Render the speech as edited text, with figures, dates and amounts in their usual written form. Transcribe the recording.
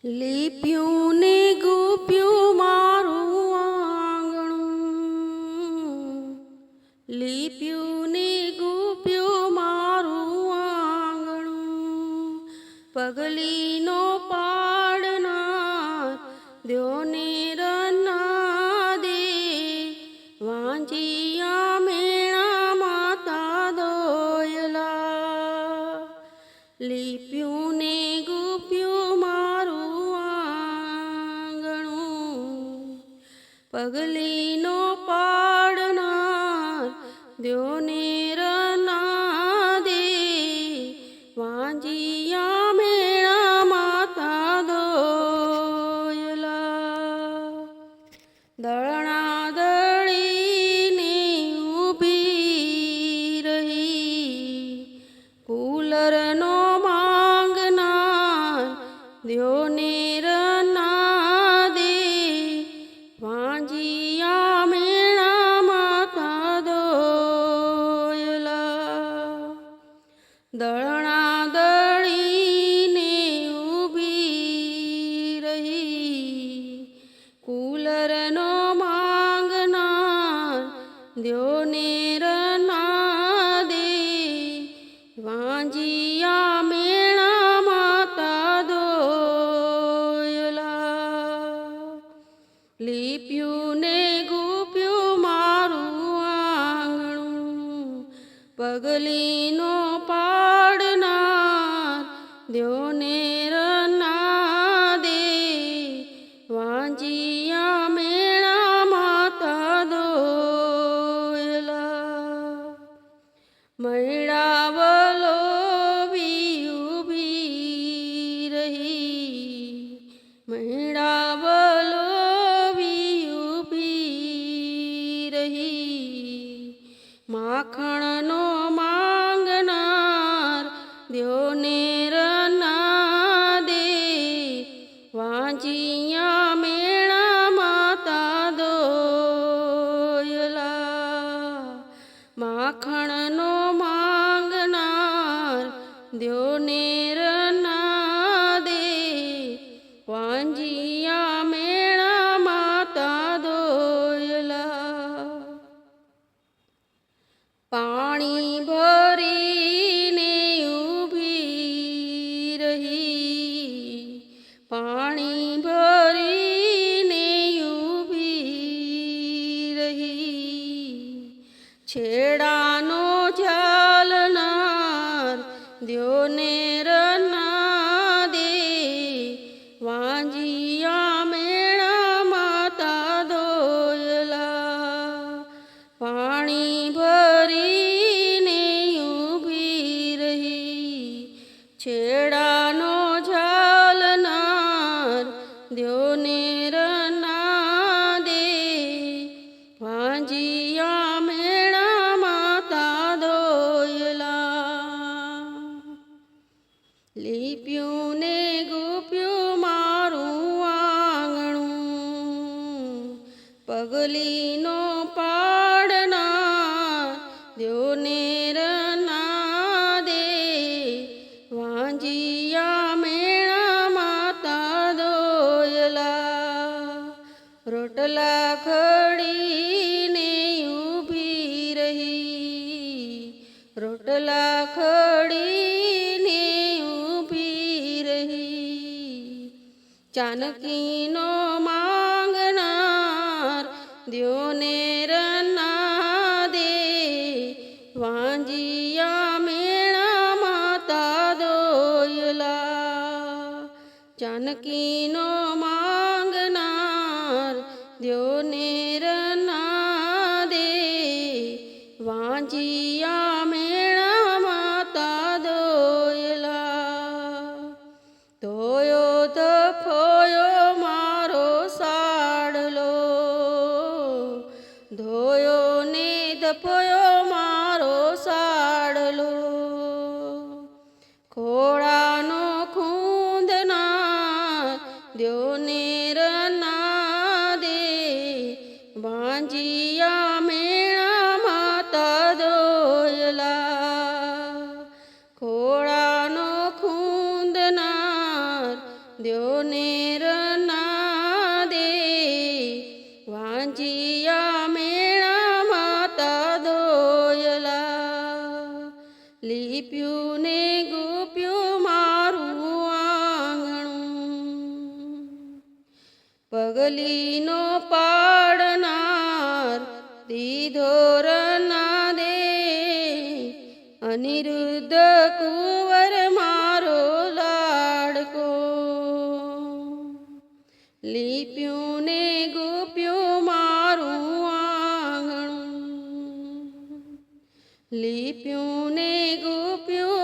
લીપ્યું ને ગુપ્યું મારું આંગણું, લીપ્યું ને ગુપ્યું મારું આંગણું, પગલીનો પાડનાર દ્યોને રના દે, વાંજિયા મેણા માતા દોયલા. લીપ્યું ને ગુપ્યું મારું આંગણું, પગલીનો પાડનાર દ્યોને રના દે, વાંજિયા મેણા માતા દોયલા. દળણા દળીને ઊભી રહી, કુલરનો માંગનાર દ્યોને રના દે, વાંજિયા મેણા માતા દોયલા. દળણા દળીને ઊભી રહી, કુલરનો માંગનાર દ્યોને રના દે, વાંજિયા મેણા માતા દોયલા. લીપ્યું ને ગુપ્યું મારું આંગણું, પગલીનો પાડનાર દ્યોને રના દે, વાંજિયા મેણા માતા દોયલા. મૈડા વલોવી ઊભી રહી, મૈડા વલોવી ઊભી રહી, માખણનો માંગનાર દ્યોને રના દે, વાંજિયા મેણા માતા દોયલા. માખણનો માંગનાર દ્યોને રના દે, વાંજિયા મેણા માતા દોયલા. પાણી ભરીને ઊભી રહી, પાણી ભરીને ઊભી રહી, છેડાનો ઝાલનાર દ્યોને રના દે, વાંજિયા મેણા માતા દોયલા. પાણી ભરીને ઊભી રહી, છેડાનો ઝાલનાર દ્યોને રના દે, વાંજિયા મેણા માતા દોયલા. લીપ્યું ને ગુપ્યું મારું આંગણું, પગલીનો પાડનાર દ્યોને રના દે, વાંજિયા મેણા માતા દોયલા. રોટલા ઘડીને ઊભી રહી, રોટલા ઘડીને ઊભી રહી, જાનકીનો માંગનાર દ્યોને રના દે, વાંજિયા મેણા માતા દોયલા. જાનકીનો માંગનાર દ્યોને રના દે, વાંજિયા મેણા માતા દોયલા. ધોયો ધફોયો મારો સાડલો, ધોયો ને ધફોયો મારો સાડલો, ખોળાનો ખૂંદનાર દ્યોને રના દે, વાંજિયા મેણા માતા દોયલા. ખોળાનો ખૂંદનાર દ્યોનેર ના દે વાંજિયા મેણા માતા દોયલા લીપ્યું ને ગુપ્યું મારું આંગણું પગલીનો પાડનાર દીધોર ના દે અનિરુદ્ધ કુંવર મારો લાડકો લીપ્યું ને ગુપ્યું મારું આંગણું લીપ્યું ને ગુપ્યું